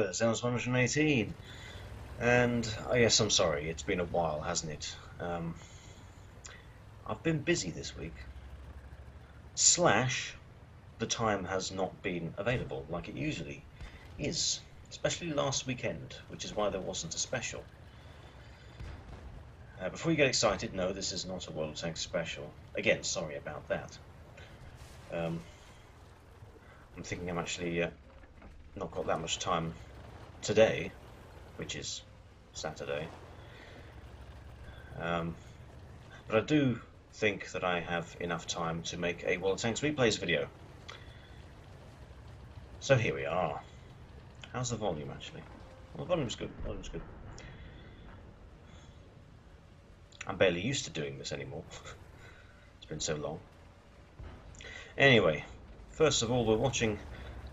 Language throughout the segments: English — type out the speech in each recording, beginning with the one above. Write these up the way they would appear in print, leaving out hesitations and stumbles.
Tetrus, episode 118. And yes, I'm sorry, it's been a while, hasn't it? I've been busy this week. Slash, the time has not been available like it usually is, especially last weekend, which is why there wasn't a special. Before you get excited, no, this is not a World of Tanks special. Again, sorry about that. I'm thinking I'm actually not got that much time today, which is Saturday. But I do think that I have enough time to make a World of Tanks replays video. So here we are. How's the volume actually? Well, the volume's good. Volume's good. I'm barely used to doing this anymore. It's been so long. Anyway, first of all, we're watching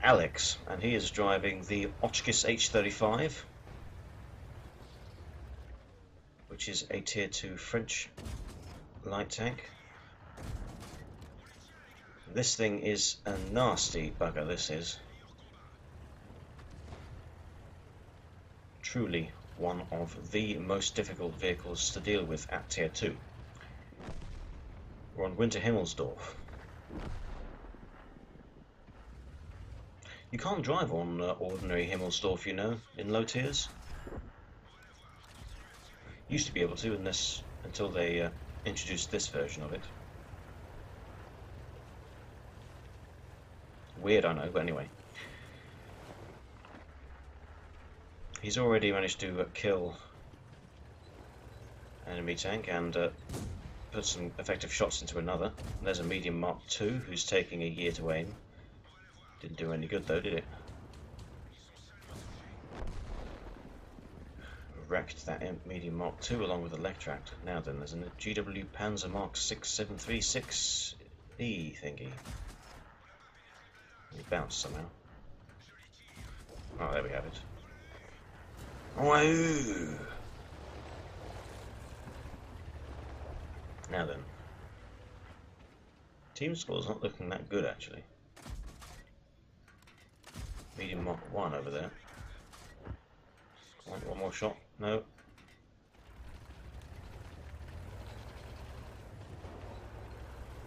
Alex, and he is driving the Oshkis H-35, which is a Tier 2 French light tank. This thing is a nasty bugger, this is. Truly one of the most difficult vehicles to deal with at Tier 2. We're on Winter Himmelsdorf. You can't drive on ordinary Himmelsdorf, you know, in low tiers. Used to be able to, until they introduced this version of it. Weird, I know, but anyway. He's already managed to kill an enemy tank and put some effective shots into another. There's a medium Mark II who's taking a year to aim. Didn't do any good though, did it? Wrecked that medium Mark II along with the Lectract. Now then, there's a GW Panzer Mark 6736E thingy. He bounced somehow. Oh, there we have it. Wow! Now then, team score's not looking that good actually. Medium Mark 1 over there. One more shot. No.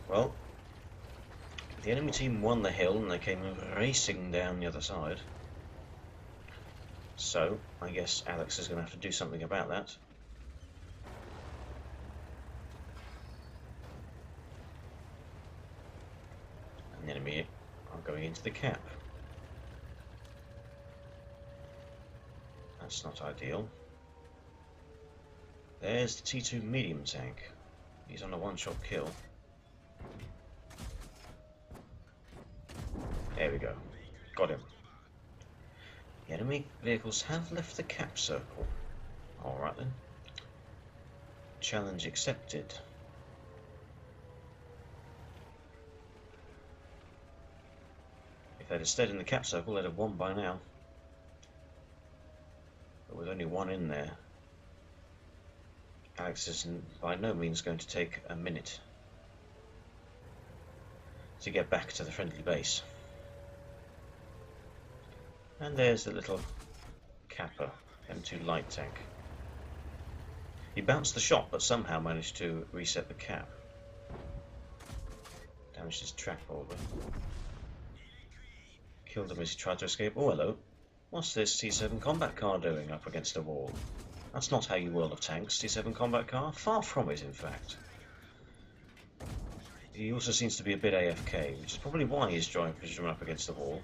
Well, the enemy team won the hill and they came racing down the other side. So, I guess Alex is going to have to do something about that. And the enemy are going into the cap. That's not ideal. There's the T2 medium tank. He's on a one-shot kill. There we go. Got him. The enemy vehicles have left the cap circle. Alright then. Challenge accepted. If they'd have stayed in the cap circle, they'd have won by now. But with only one in there, Alex is by no means going to take a minute to get back to the friendly base. And there's the little Kappa M2 light tank. He bounced the shot, but somehow managed to reset the cap. Damaged his track probably. Killed him as he tried to escape. Oh, hello. What's this T7 combat car doing up against a wall? That's not how you World of Tanks, T7 combat car. Far from it, in fact. He also seems to be a bit AFK, which is probably why he's driving up against the wall.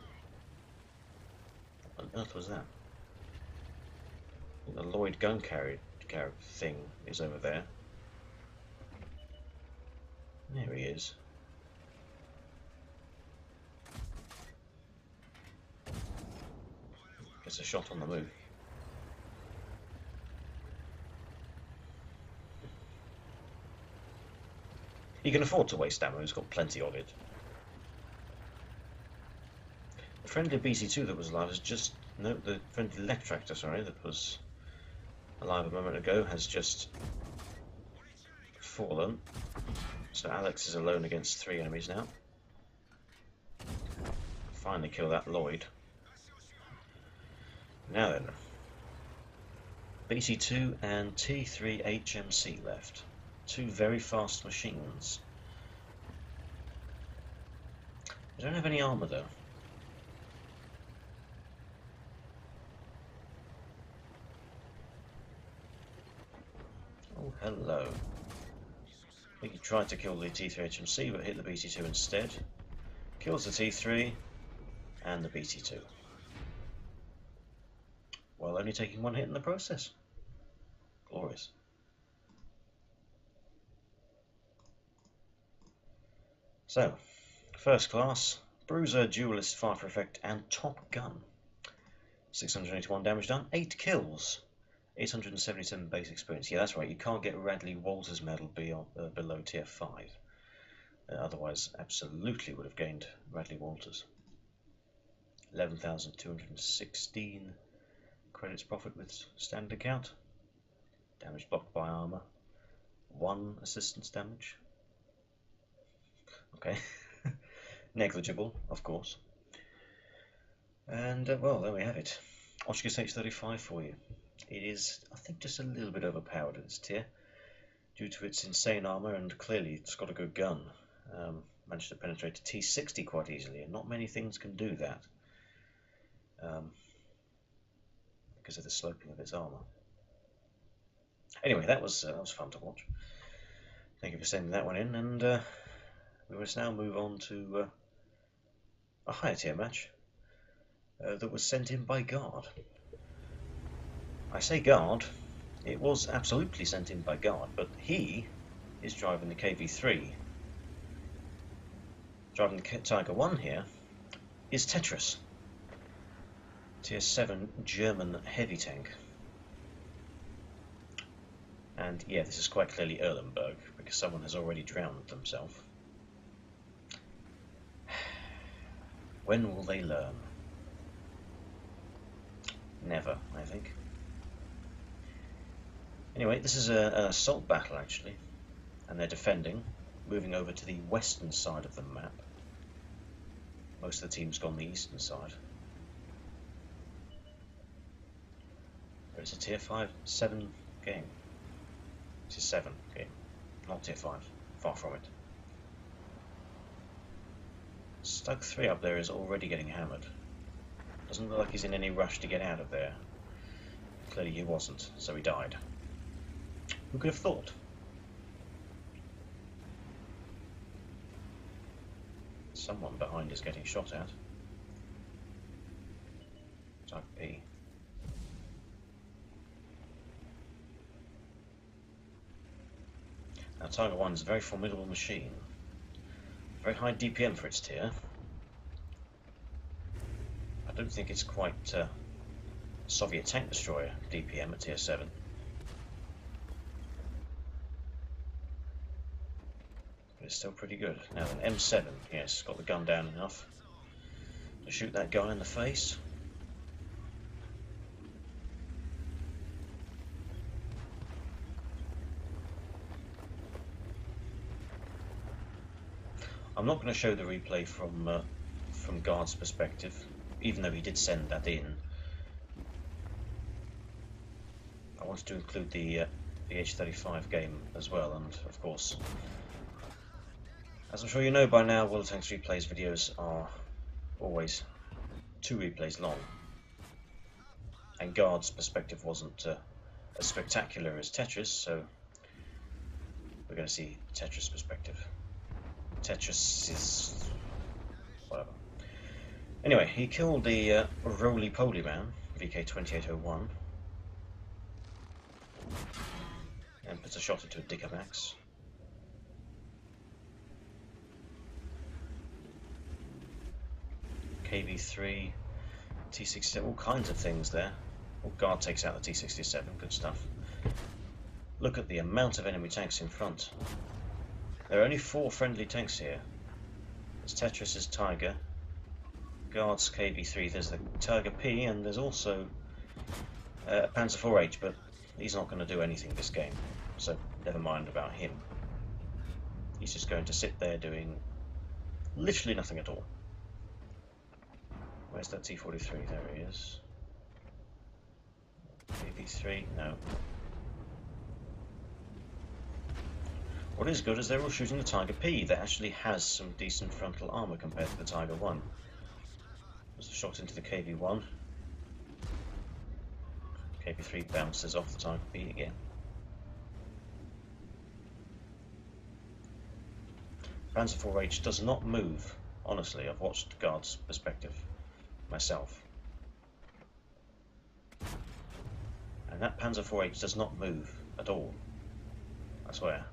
What on earth was that? The Lloyd gun carrier thing is over there. There he is. Gets a shot on the move. He can afford to waste ammo, he's got plenty of it. The friendly BC2 that was alive has just... no, the friendly Lectractor, sorry, that was alive a moment ago has just fallen. So Alex is alone against 3 enemies now. Finally kill that Lloyd. Now then, BT2 and T3 HMC left. Two very fast machines. They don't have any armour though. Oh, hello. I think he tried to kill the T3 HMC but hit the BT2 instead. Kills the T3 and the BT2. While only taking one hit in the process. Glorious. So, first class, Bruiser, Duelist, Fire for Effect, and Top Gun. 681 damage done, 8 kills, 877 base experience. Yeah, that's right, you can't get Radley Walters medal below tier 5. Otherwise, absolutely would have gained Radley Walters. 11,216 credits profit with standard account. Damage blocked by armor. 1 assistance damage. Okay. Negligible, of course. And, well, there we have it. Oshkus H35 for you. It is, I think, just a little bit overpowered at this tier, due to its insane armor, and clearly it's got a good gun. Managed to penetrate to T60 quite easily, and not many things can do that. Because of the sloping of its armor. Anyway, that was fun to watch. Thank you for sending that one in, and we must now move on to a higher tier match that was sent in by Guard. I say Guard, it was absolutely sent in by Guard, but he is driving the KV3. Driving the Tiger 1 here is Tetrus, tier 7 German heavy tank. And yeah, this is quite clearly Erlenberg, because someone has already drowned themselves. When will they learn? Never, I think. Anyway, this is an assault battle actually, and they're defending, moving over to the western side of the map. Most of the team's gone the eastern side. But it's a tier 7 game. It's a 7 game, not tier 5. Far from it. Stug 3 up there is already getting hammered. Doesn't look like he's in any rush to get out of there. Clearly he wasn't, so he died. Who could have thought? Someone behind is getting shot at. Type P. Now Tiger 1 is a very formidable machine. Very high DPM for its tier. I don't think it's quite Soviet tank destroyer DPM at tier 7. But it's still pretty good. Now an M7, yes, got the gun down enough to shoot that guy in the face. I'm not going to show the replay from Guard's perspective, even though he did send that in. I wanted to include the H35 game as well, and of course, as I'm sure you know by now, World of Tanks Replays videos are always 2 replays long, and Guard's perspective wasn't as spectacular as Tetris, so we're going to see Tetris' perspective. Tetris is whatever. Anyway, he killed the roly-poly man, VK2801, and puts a shot into a Dicker Max. KV3, T67, all kinds of things there. Oh, Guard takes out the T67, good stuff. Look at the amount of enemy tanks in front. There are only 4 friendly tanks here. There's Tetris' Tiger, Guard's KV3, there's the Tiger P, and there's also a Panzer 4H, but he's not going to do anything this game, so never mind about him. He's just going to sit there doing literally nothing at all. Where's that T43? There he is. KV3, no. What is good is they're all shooting the Tiger P that actually has some decent frontal armour compared to the Tiger 1. There's a shot into the KV1. KV3 bounces off the Tiger P again. Panzer 4H does not move. Honestly, I've watched Guard's perspective myself. And that Panzer 4H does not move at all. I swear.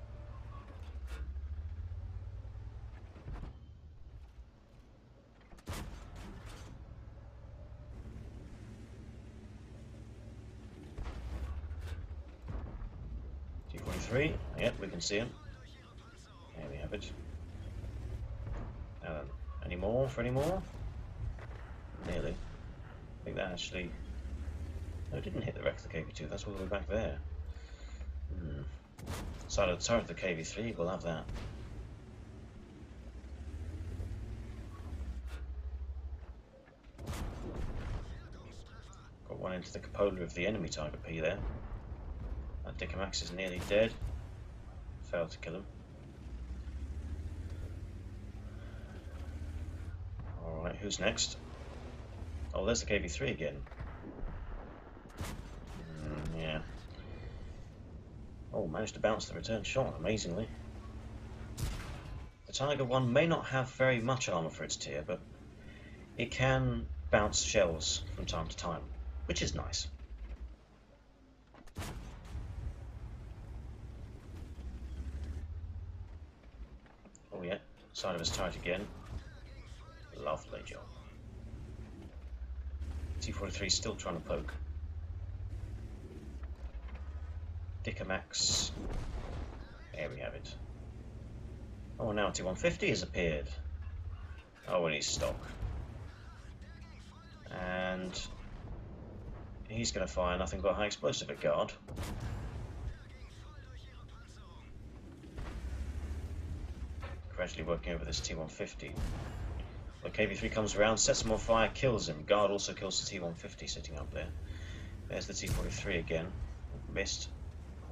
T-43, yep, we can see him. There we have it. Now then, any more for any more? Nearly. I think that actually... No, it didn't hit the wreck of the KV2, that's all the way back there. Side of the turret of the KV3, we'll have that. Got one into the cupola of the enemy Tiger P there. That Dicamax is nearly dead. Failed to kill him. Alright, who's next? Oh, there's the KV3 again. Yeah. Oh, managed to bounce the return shot, amazingly. The Tiger 1 may not have very much armour for its tier, but it can bounce shells from time to time, which is nice. Oh yeah, side of his turret again. Lovely job. T-43 still trying to poke. Dicamax. There we have it. Oh, now T-150 has appeared. Oh, and he's stock. And he's going to fire nothing but high explosive at Guard. Gradually working over this T-150. The KV3 comes around, sets him on fire, kills him. Guard also kills the T-150 sitting up there. There's the T-43 again. Missed.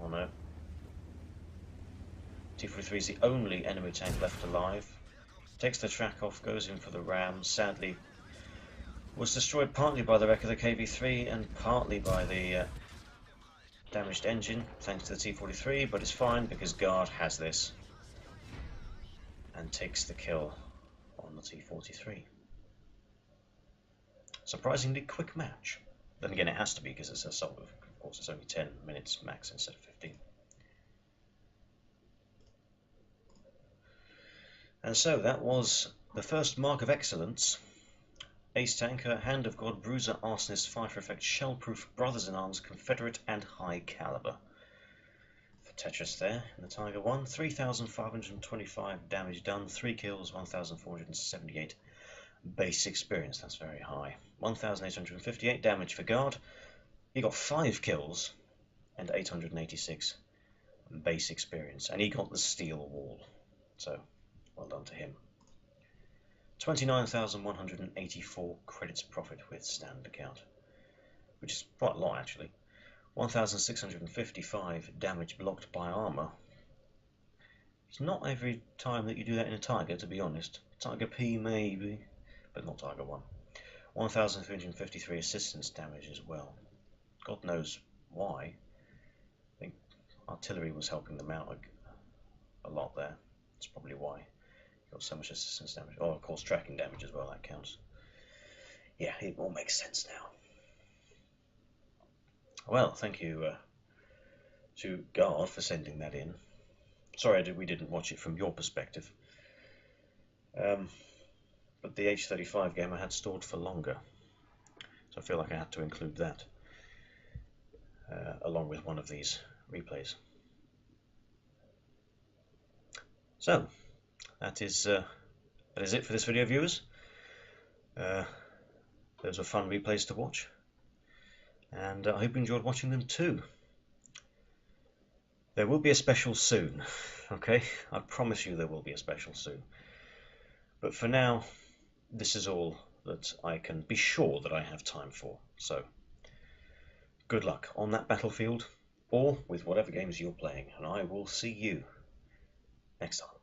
Oh no. T-43 is the only enemy tank left alive. Takes the track off, goes in for the ram. Sadly, was destroyed partly by the wreck of the KV3 and partly by the damaged engine, thanks to the T-43, but it's fine because Guard has this and takes the kill on the T-43. Surprisingly quick match. Then again, it has to be because it's assault. Of course, it's only 10 minutes max instead of 15. And so that was the first mark of excellence. Ace Tanker, Hand of God, Bruiser, Arsonist, Fire for Effect, Shellproof, Brothers in Arms, Confederate and High Caliber. For Tetrus there in the Tiger 1, 3,525 damage done, 3 kills, 1,478 base experience, that's very high. 1,858 damage for Guard. He got 5 kills and 886 base experience, and he got the steel wall, so well done to him. 29,184 credits profit with standard account, which is quite a lot actually. 1,655 damage blocked by armour. It's not every time that you do that in a Tiger, to be honest. Tiger P maybe, but not Tiger 1. 1,353 assistance damage as well. God knows why. I think artillery was helping them out a lot there. That's probably why. Got so much assistance damage. Oh, of course, tracking damage as well, that counts. Yeah, it all makes sense now. Well, thank you to Guard for sending that in. Sorry we didn't watch it from your perspective. But the H-35 game I had stored for longer. So I feel like I had to include that along with one of these replays. So, that is it for this video, viewers. Those were fun replays to watch, and I hope you enjoyed watching them too. There will be a special soon, okay? I promise you there will be a special soon. But for now, this is all that I can be sure that I have time for. So, Good luck on that battlefield, or with whatever games you're playing, and I will see you next time.